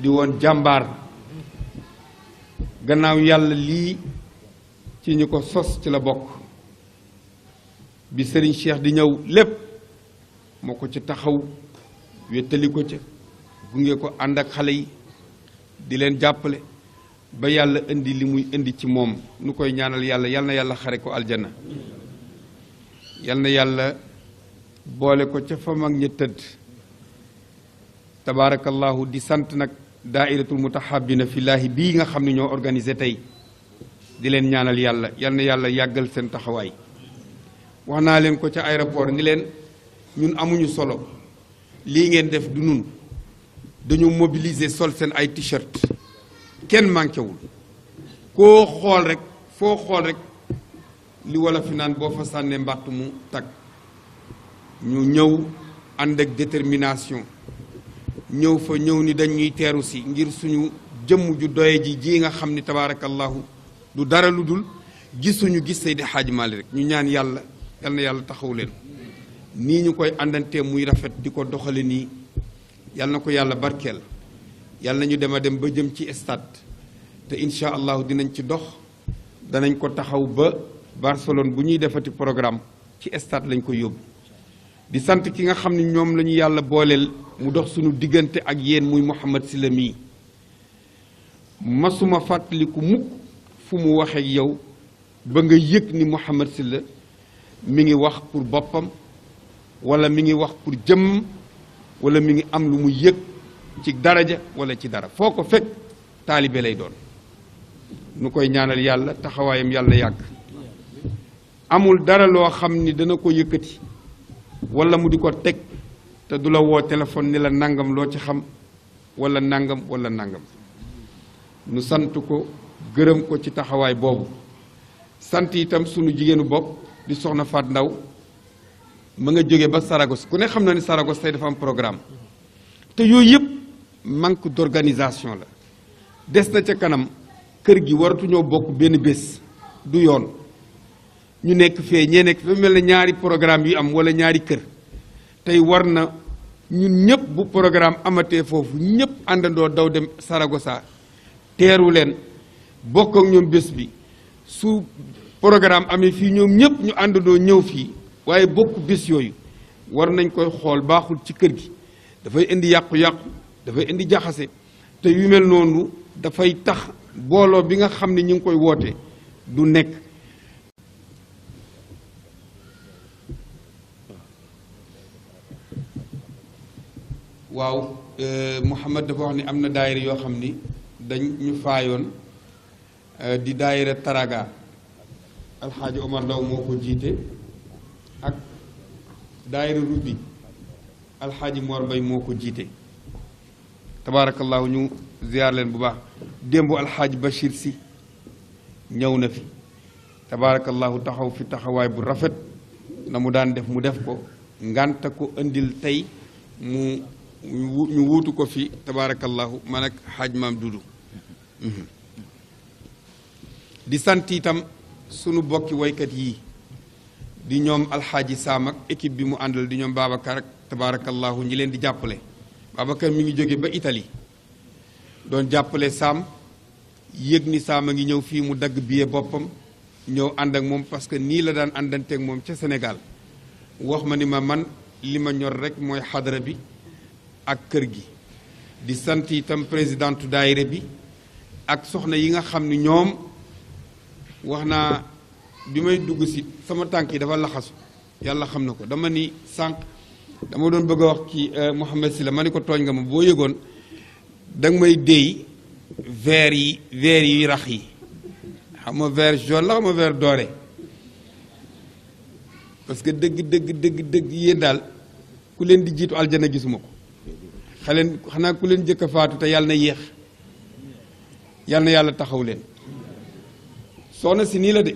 S2: di woon jàmbaar gannaaw yàlla lii ci ñu ko sos ci la bokk bi Serigne Cheikh di ñëw lépp moo ko ci taxaw wéttali ko ca gunge ko ànd ak xale yi di leen jàppale ba yàlla indi li muy indi ci moom nu koy ñaanal yàlla yal na yàlla xare ko aljana yal na yàlla boole ko ca fa mag ña tëdd tabaarakallahu di sant nag daairatul mutahabina fillaahi bii nga xam ne ñoo organisé tey di leen ñaanal yàlla yal na yàlla yàggal seen taxawaay wax naa leen ko ca aéroport ni leen ñun amuñu solo lii ngeen def du nun dañu mobiliser sol seen ay t-shirt kenn manqué wul koo xool rek foo xool rek li wala fi naan boo fa sànnee mbàtt mu tag ñu ñëw ànd ak détermination ñëw fa ñëw ni dañuy teeru si ngir suñu jëmm ju doye ji nga xam ni tabaarakallahu du dara lu dul gisuñu gis Seydi Hadji Malick rek ñu ñaan yàlla yal na yàlla taxaw leen nii ñu koy àndantee muy rafet di ko doxale nii yal na ko yàlla barkeel yal na ñu dem a dem ba jëm ci stade te incha allahu dinañ ci dox danañ ko taxaw ba Barcelone bu ñuy defati programme ci stade lañ ko yóbbu di sant ki nga xam ne ñoom la ñu yàlla booleel mu dox suñu diggante ak yéen muy Mouhamad Sylla mii masuma fàttaliku mukk fu mu waxee ak yow ba nga yëg ni Mouhamad Sylla mi ngi wax pour boppam wala mi ngi wax pour jëmm wala mi ngi am lu mu yëg ci daraja wala ci dara foo ko fekk taalibe lay doon nu koy ñaanal yàlla taxawaayam yàlla yàgg amul dara loo xam ni dana ko yëkkati wala mu di ko teg te du la woo téléphone ni la nangam loo ci xam wala nangam wala nangam nu sant ko gërëm ko ci taxawaay boobu sant itam sunu jigéenu bopp di soxna Faat Ndaw ma nga jóge ba Saragosse ku ne xam na ni Saragosse tey dafa am programme te yooyu yëpp manque d'organisation la des na ca kanam kër gi waratuñoo bokk benn bés du yoon ñu nekk fee ñee nekk fa mel ne ñaari programme yu am wala ñaari kër tey war na ñun ñëpp bu programme amatee foofu ñëpp àndandoo daw dem Saragossa teeru leen bokk ak ñoom bés bi su programme amee fii ñoom ñëpp ñu àndandoo ñëw fii waaye bokk bés yooyu war nañ koy xool baaxul ci kër gi dafay indi yàqu-yàqu dafay indi jaxase te yu mel noonu dafay tax booloo bi nga xam ne ñu ngi koy woote du nekk waaw Mouhamad dafa wax ni am na daayira yoo xam ni dañ ñu faayoon di daayira Taraga alxaaji Omar Ndaw moo ko jiite ak daayira Rubi alxaaji Mor Mbay moo ko jiite tabaarakallaahu ñu ziyaar leen bu baax démb alxaaji Bachir si ñëw na fi tabaarakallaahu taxaw fi taxawaay bu rafet na mu daan def mu def ko ngànta ko indil tey mu ñu wuutu ko fi tabaarakallaahu man ak xaaj maam Dudu di sant itam sunu bokki woykat yii di ñoom alxaaji Saam ak équipe bi mu àndal di ñoom Babacar ak tabaarakallaahu ñi leen di jàppale Babacar mi ngi jóge ba Italie doon jàppale Saam yëg ni Saam a ngi ñëw fii mu dagg billet boppam ñëw ànd ak moom parce que nii la daan àndanteeg moom ca Sénégal wax ma ni ma man li ma ñor rek mooy xadara bi ak kër gi di sant itam présidentu daayira bi ak soxna yi nga xam ni ñoom wax naa bi may dugg si sama tànk yi dafa laxasu yàlla xam na ko dama ni sànq dama doon bëgg a wax ci Mouhamad Sylla ma ni ko tooñ nga ma boo yëgoon danga may déy vert yi rax yi xam nga vert jaune la xam nga vert doré parce que dëgg yéen daal ku leen di jiitu aljana gisuma ko xanaa ku leen jëkk a faatu te yàlla na yéex yàlla na yàlla taxaw leen soxna si nii la de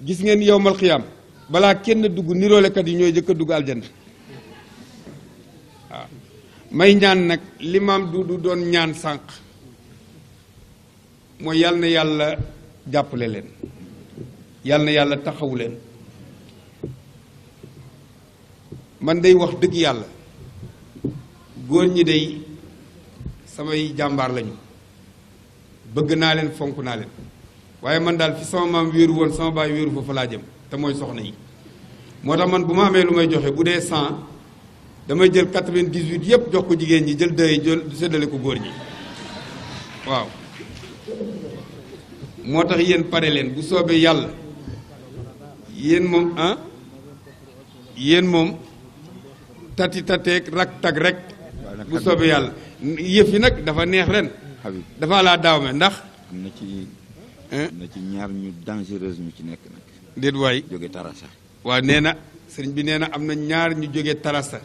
S2: gis ngeen yowmal xiyaam balaa kenn dugg niroolekat yi ñooy jëkk a dugg aljana waaw may ñaan nag li maam du doon ñaan sànq mooy yàlla na yàlla jàppale leen yàlla na yàlla taxaw leen man day wax dëgg yàlla góor ñi day samay jàmbaar lañu bëgg naa leen fonk naa leen waaye man daal fi sama maam wéeru woon sama baay wéeru fa fa laa jëm te mooy soxna yi moo tax man bu ma amee lu may joxe bu dee 100 damay jël 98 yépp jox ko jigéen ñi jël dëy jël séddale ko góor ñi waaw moo tax yéen pare leen bu soobee yàlla yéen moom tati tateeg rak tag rek bu soobee yàlla yëf yi nag dafa neex ren dafa laa daaw me ndax
S4: am na ci ñaar ñu dangereuse ñu ci nekk nag
S2: déet waay
S4: jóge tarasa
S2: waaw nee na sëriñ bi nee na am na ñaar ñu jóge tarasa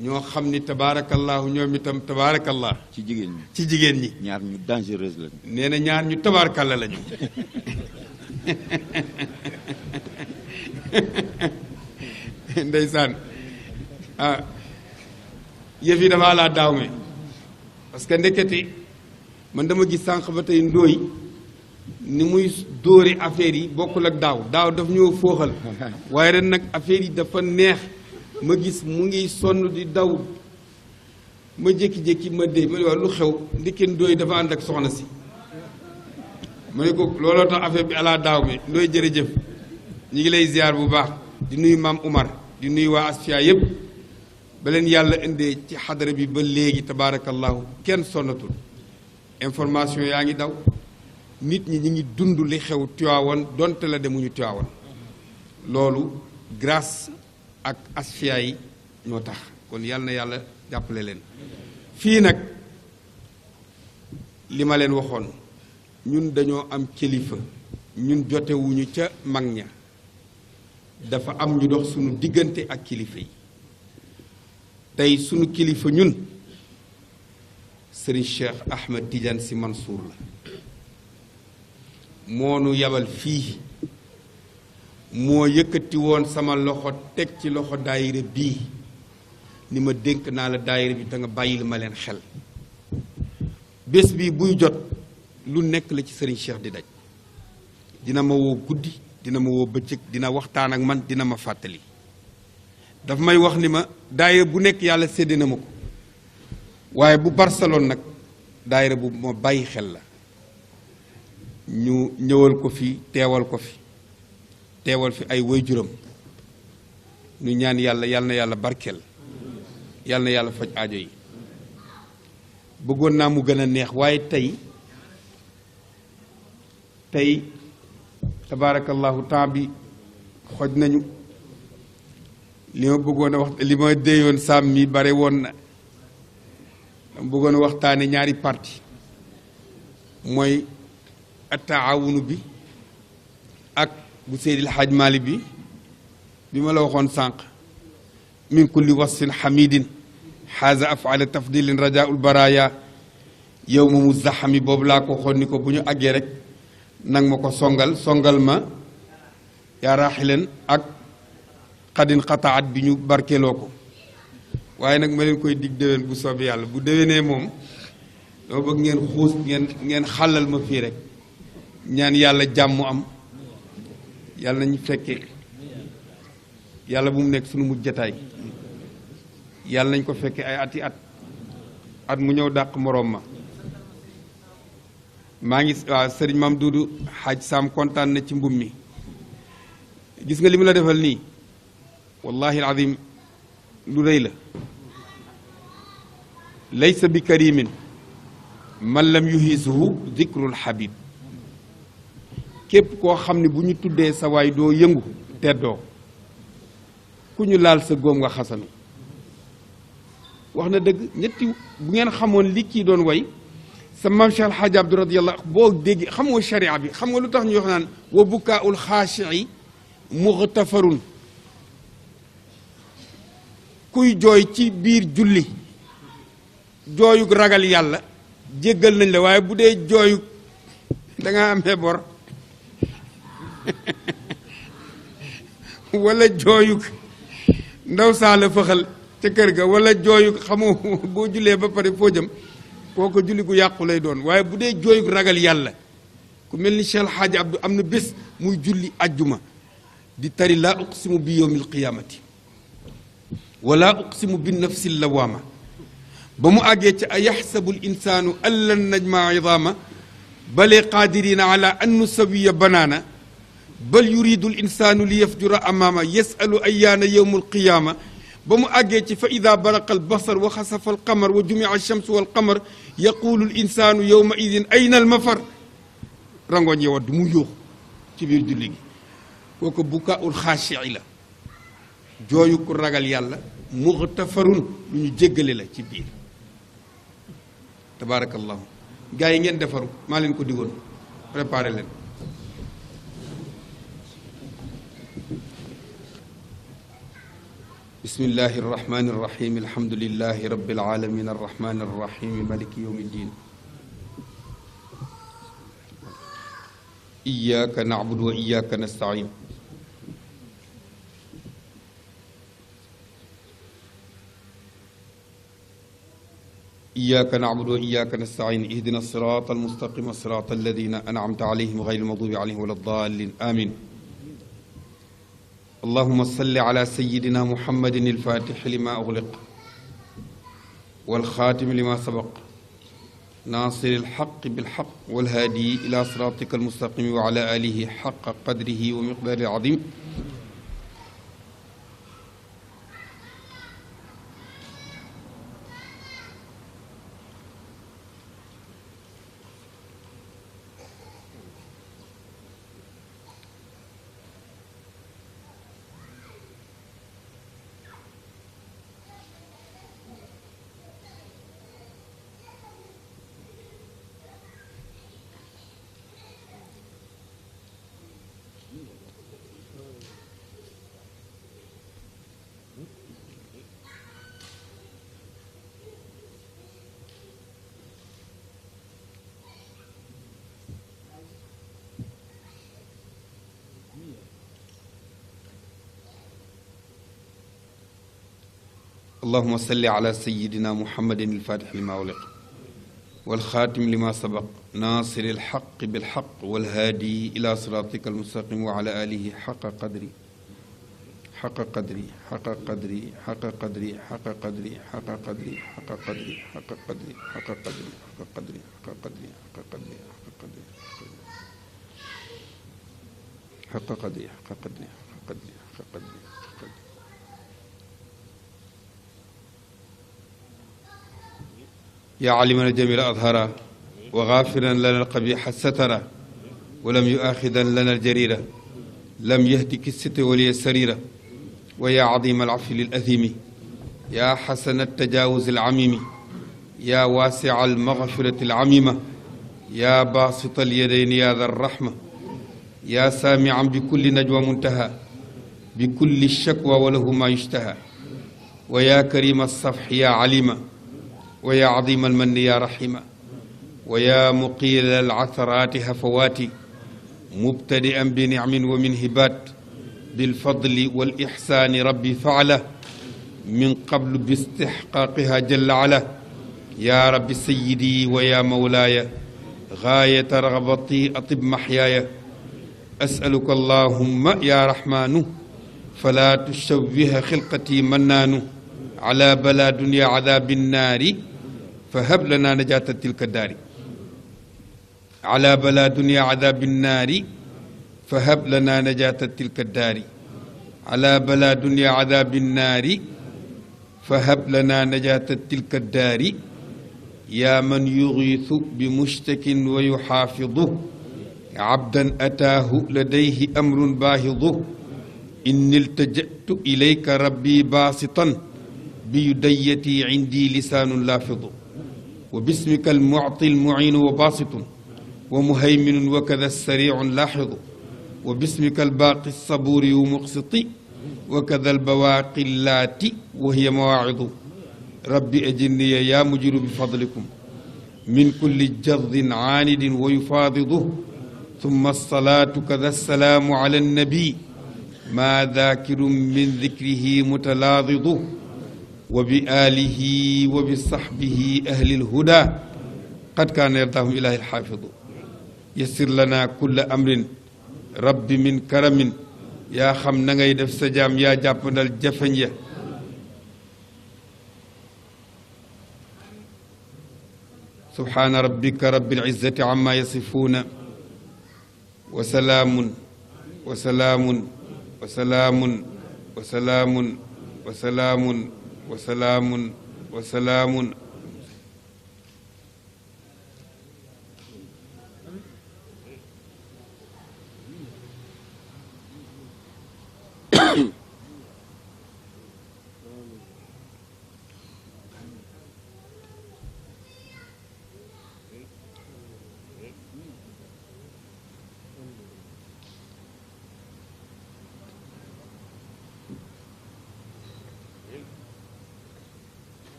S2: ñoo xam ni tabaarakallaahu ñoom itam tabaarakallah
S4: ci jigéen ñi
S2: ci jigéen ñi
S4: ñaar ñu dangereuse lañu
S2: nee na ñaar ñu tabaarakalla lañu ndeysaan yëf yi dafa laa daaw me parce que ndekete man dama gis sànq ba tey ndóoy ni muy dóori affaire yi bokkul ak daaw daf ñëw fooxal waaye ren nag affaire yi dafa neex ma gis mu ngi sonn di daw ma jékki-jékki ma dee ma ne waaw lu xew ndeke ndóoy dafa ànd ak soxna si ma ne ko looloo tax affaire bi alaa daaw mi ndóoy jërëjëf ñu ngi lay ziar bu baax di nuyu maam Umar di nuyu waa Asfiya yépp ba leen yàlla indee ci xadara bi ba léegi tabaarakallahu kenn sonnatul information yaa ngi daw nit ñi ñi ngi dund li xew Tiwaawan donte la demuñu Tiwaawan loolu grâce ak Asfiya yi ñoo tax kon yàlla na yàlla jàppale leen fii nag li ma leen waxoon ñun dañoo am kilifa ñun jotewuñu ca mag ña dafa am ñu dox sunu diggante ak kilifa yi tey sunu kilifa ñun Serigne Cheikh Ahmed Tidiane Sy Mansour la moo nu yabal fii moo yëkkati woon sama loxo teg ci loxo daayira bii ni ma dénk naa la daayira bi te nga bàyyil ma leen xel bés bi buy jot lu nekk la ci Serigne Cheikh di daj dina ma woo guddi dina ma woo bëccëg dina waxtaan ak man dina ma fàttali daf may wax ni ma daayira bu nekk yàlla sédd na ma ko waaye bu Barcelone nag daayira bu ma bàyyi xel la ñu ñëwal ko fi teewal fi ay waajuram ñu ñaan yàlla na yàlla barkeel yàlla na yàlla faj aajo yi bëggoon naa mu gën a neex waaye tey tabaarakallahu temps bi xoj nañu li ma bëggoon a wax li ma déyoon saam mi bare woon na dama bëggoon a waxtaane ñaari parti mooy attaawunu bi ak bu Seydil Hadj Mali bi ma la waxoon sànq min kulli wasfin hamidin xaaza afala tafdilin rajaul baraya yow ma mu zaxami boobu laa ko waxoon ni ko bu ñu àggee rek nag ma ko songal ma yaa raaxileen ak xadin xataat bi ñu barkeeloo ko waaye nag ma leen koy dig déwén bu soobee yàlla bu déwénee moom dama bëgg ngeen xuus ngeen xàllal ma fii rek ñaan yàlla jàmm am yàlla nañu fekkee yàlla bu mu nekk sunu mujj jataay yàlla nañ ko fekkee ay at mu ñëw dàq moroom ma maa ngi waaw sëriñ Maam Duudu Xaaj Saam kontaan na ci mbub mi gis nga li mu la defal nii wallahi alazim lu rëy la laysa bi karimin man lam yuhisuhu zikrul habib képp koo xam ne bu ñu tuddee sa waay doo yëngu teddoo ku ñu laal sa góom nga xasanu wax na dëgg ñetti bu ngeen xamoon li kii doon way sa maam Cheikh Alxaaj Abdu radiyallahu boo dégg xam nga sharia bi xam nga lu tax ñu wax naan wa bukaaul xaashii muxtafarun kuy jooy ci biir julli jooyug ragal yàlla jéggal nañ la waaye bu dee jooyug da nga amee bor wala jooyug ndaw saa la fëxal ca kër ga wala jooyug xamoo boo jullee ba pare foo jëm kooku julli gu yàqu lay doon waaye bu dee jooyug ragal yàlla ku mel ni Cheikh Alxaaji Abdu am na bés muy julli ajjuma di tari laa uqsimu bi yowmil qiyaamati wala uqsimu bi nafsi lawaama ba mu àggee ci a yaxsabu l insaanu an lan najmaa idaama bale qaadirina ala an nusawiya banaana bal yuridu l insaanu li yafjura amaama yasalu ayaana yowmu alqiyaama ba mu àggee ci fa ida baraqa albasar wa xasafa alqamar wa jumia alchamsu walqamar yaqulu l insaanu yowma idin ayna almafar rangooñ ye wadd mu yuux ci biir julli gi kooku bukaa'ul xaashii la jooyu ku ragal yàlla muxtafarun lu ñu jéggale la ci biir tabaarakallahu gars yi ngeen defaru maa leen ko digoon préparé leen bismillahi arrahmani arrahim alhamdulillahi rabbil alamin arrahmani arrahim maliki yawmi ddin iyyaka na'budu wa iyyaka nasta'in إياك نعبد وإياك نستعين اهدنا الصراط المستقيم صراط الذين أنعمت عليهم غير المغضوب عليهم ولا الضالين آمين اللهم صل على سيدنا محمد الفاتح لما أغلق والخاتم لما سبق ناصر الحق بالحق والهادي إلى صراطك المستقيم وعلى آله حق قدره ومقداره العظيم اللهم صل على سيدنا محمد الفاتح لما أغلق والخاتم لما سبق ناصر الحق بالحق والهادي إلى صراطك المستقيم وعلى آله حق قدري حق قدري حق قدري حق قدري حق قدري حق قدري حق قدري حق قدري حق قدري حق قدري حق قدري حق قدري حق قدري حق قدري حق قدري حق قدري حق قدري يا عالما جميل أظهرا وغافرا لنا القبيح سترا ولم يؤاخذا لنا الجريرة لم يهتك الستر ولي السريرة ويا عظيم العفو للأثيم يا حسن التجاوز العميم يا واسع المغفرة العميمة يا باسط اليدين يا ذا الرحمة يا سامعا بكل نجوى منتهى بكل الشكوى وله ما يشتهى ويا كريم الصفح يا عليما ويا عظيم المن يا رحيما ويا مقيل العثرات هفواتي مبتدئا بنعم ومن هبات بالفضل والإحسان ربي فعله من قبل باستحقاقها جل علا يا رب سيدي ويا مولاي غاية رغبتي أطب محياي أسألك اللهم يا رحمن فلا تشوه خلقتي منان على بلا دنيا عذاب النار فهب لنا نجاة تلك الدار على بلا دنيا عذاب النار فهب لنا نجاة تلك الدار على بلا دنيا عذاب النار فهب لنا نجاة تلك الدار يا من يغيث بمشتك ويحافظه عبدا أتاه لديه أمر باهظه إني التجأت إليك ربي باسطا بيديتي عندي لسان لافظ وباسمك المعطي المعين وباسط ومهيمن وكذا السريع لاحظ وباسمك الباقي الصبور ومقسط وكذا البواقي اللاتي وهي مواعظ ربي أجني يا مجير بفضلكم من كل جذ عاند ويفاضضه ثم الصلاة كذا السلام على النبي ما ذاكر من ذكره متلاظظ وبآله وبصحبه أهل الهدى قد كان يرضاهم إله الحافظ يسر لنا كل أمر رب من كرم يا خم نغي دف سجام يا جابندال جفنيا سبحان ربك رب العزة عما يصفون وسلام وسلام وسلام وسلام وسلام وسلام وسلام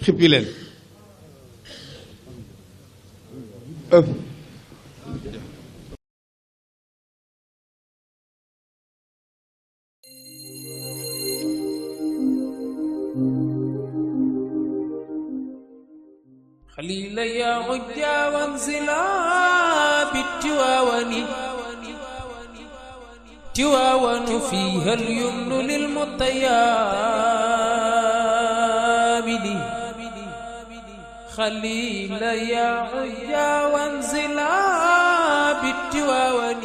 S2: xippi leen ëf
S1: خليل يا عجا وانزلا بالتواون تواون فيها اليمن للمطيابد خليل يا عجا وانزلا بالتواون